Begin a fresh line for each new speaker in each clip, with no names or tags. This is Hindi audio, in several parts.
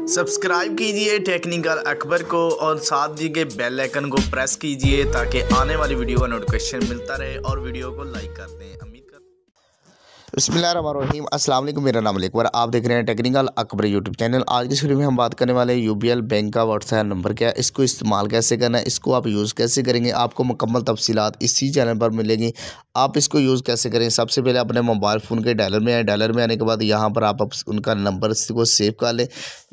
सब्सक्राइब कीजिए टेक्निकल अकबर को और साथ दिए गए बेल आइकन को प्रेस कीजिए ताकि आने वाली वीडियो का नोटिफिकेशन मिलता रहे और वीडियो को लाइक कर दें। उम्मीद कर
बिस्मिल्लाहिर्रहमानिर्रहीम। अस्सलाम वालेकुम। मेरा नाम अकबर, आप देख रहे हैं टेक्निकल अकबर यूट्यूब चैनल। आज की इस वीडियो में हम बात करने वाले हैं यूबीएल बैंक का व्हाट्सएप नंबर क्या है, इसको इस्तेमाल कैसे करना है, इसको आप यूज़ कैसे करेंगे, आपको मुकम्मल तफसीलात इसी चैनल पर मिलेंगी। आप इसको यूज़ कैसे करें, सबसे पहले अपने मोबाइल फ़ोन के डायलर में आए। डायलर में आने के बाद यहाँ पर आप उनका नंबर को सेव कर लें।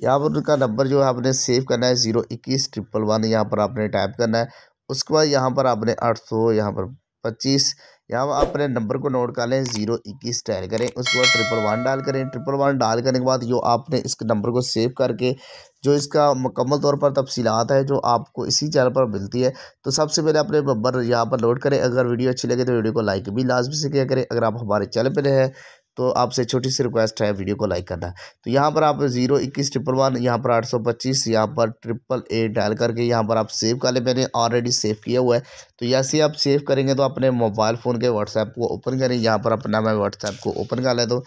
यहाँ पर उनका नंबर जो है आपने सेव करना है 02111 यहाँ पर आपने टाइप करना है। उसके बाद यहाँ पर आपने 800 यहाँ पर 25 यहाँ अपने नंबर को नोट कर लें, 021 डायल करें। उसके बाद 111 डायल करें। 111 डायल करने के बाद जो आपने इस नंबर को सेव करके जो इसका मुकम्मल तौर पर तफसीलात है जो आपको इसी चैनल पर मिलती है। तो सबसे पहले अपने नंबर यहाँ पर लोड करें। अगर वीडियो अच्छी लगे तो वीडियो को लाइक भी लाजमी से किया करें। अगर आप हमारे चैनल पर हैं तो आपसे छोटी सी रिक्वेस्ट है वीडियो को लाइक करना। तो यहाँ पर आप 02111 यहाँ पर 825 यहाँ पर 888 डायल करके यहाँ पर आप सेव कर लें। मैंने ऑलरेडी सेव किया हुआ है। तो जैसे ही आप सेव करेंगे तो अपने मोबाइल फ़ोन के व्हाट्सएप को ओपन करें। यहाँ पर अपना मैं व्हाट्सएप को ओपन कर लें। तो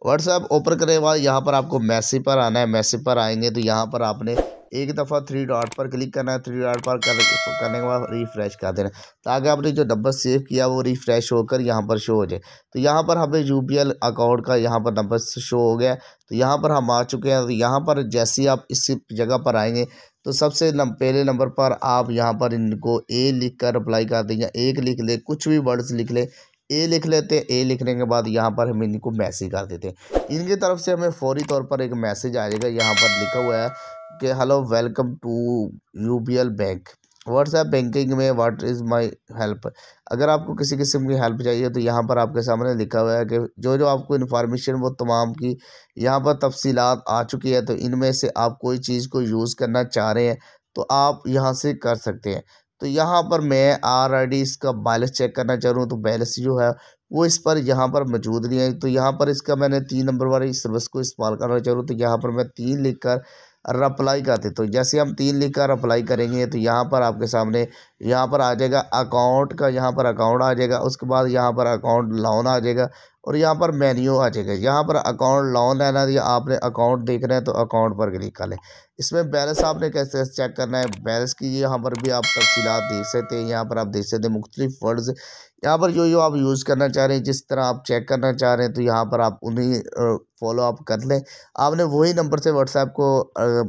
व्हाट्सएप ओपन करने के बाद यहाँ पर आपको मैसेज पर आना है। मैसेज पर आएंगे तो यहाँ पर आपने एक दफ़ा 3 डॉट पर क्लिक करना है। 3 डॉट पर करने के बाद रिफ़्रेश कर देना ताकि आपने जो नंबर सेव किया वो रिफ़्रेश होकर यहाँ पर शो हो जाए। तो यहाँ पर हमें यूबीएल अकाउंट का यहाँ पर नंबर शो हो गया। तो यहाँ पर हम आ चुके हैं। तो यहाँ पर जैसे ही आप इस जगह पर आएंगे तो सबसे पहले नंबर पर आप यहाँ पर इनको ए लिख कर अप्लाई कर दें या एक लिख ले, कुछ भी वर्ड्स लिख ले। ए लिख लेते हैं। ए लिखने के बाद यहाँ पर हम इनको मैसेज कर देते हैं। इनकी तरफ से हमें फौरी तौर पर एक मैसेज आ जाएगा। यहाँ पर लिखा हुआ है कि hello welcome to UBL bank WhatsApp banking में व्हाट इज़ माय हेल्प। अगर आपको किसी किस्म की हेल्प चाहिए तो यहाँ पर आपके सामने लिखा हुआ है कि जो जो आपको इन्फॉर्मेशन वो तमाम की यहाँ पर तफसीलात आ चुकी है। तो इनमें से आप कोई चीज़ को यूज़ करना चाह रहे हैं तो आप यहाँ से कर सकते हैं। तो यहाँ पर मैं ऑलरेडी इसका बैलेंस चेक करना चाह रहा हूँ। तो बैलेंस जो है वो इस पर यहाँ पर मौजूद नहीं है। तो यहाँ पर इसका मैंने 3 नंबर वाली सर्विस को इस्तेमाल करना चाह रहा हूँ। तो यहाँ पर मैं 3 लिख कर और अप्लाई करते। तो जैसे हम 3 लिख कर अप्लाई करेंगे तो यहाँ पर आपके सामने यहाँ पर आ जाएगा अकाउंट का, यहाँ पर अकाउंट आ जाएगा। उसके बाद यहाँ पर अकाउंट लोन आ जाएगा और यहाँ पर मेन्यू आ जाएगा। यहाँ पर अकाउंट लोन है ना, या आपने अकाउंट देखना है तो अकाउंट पर क्लिक कर लें। इसमें बैलेंस आपने कैसे चेक करना है, बैलेंस की यहाँ पर भी आप तफसीलात देख सकते हैं। यहाँ पर आप देख सकते हैं मुख्तलिफ वर्ड्स यहाँ पर जो आप यूज़ करना चाह रहे हैं, जिस तरह आप चेक करना चाह रहे हैं तो यहाँ पर आप उन्हीं फॉलो अप कर लें। आपने वही नंबर से व्हाट्सएप को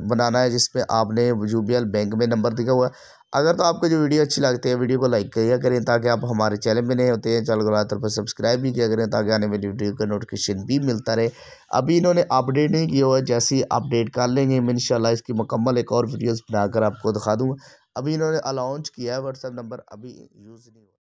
बनाना है जिसमें आपने यूबीएल बैंक में नंबर दिया हुआ है। अगर तो आपको जो वीडियो अच्छी लगती है वीडियो को लाइक किया करें ताकि आप हमारे चैनल में नए होते हैं चैनल को लाइक पर सब्सक्राइब भी किया करें ताकि आने वाली वीडियो का नोटिफिकेशन भी मिलता रहे। अभी इन्होंने अपडेट नहीं किया हुआ है, जैसे ही अपडेट कर लेंगे मैं इंशाल्लाह इसकी मुकम्मल एक और वीडियोस बनाकर आपको दिखा दूँगा। अभी इन्होंने लॉन्च किया है व्हाट्सएप नंबर, अभी यूज़ नहीं हुआ।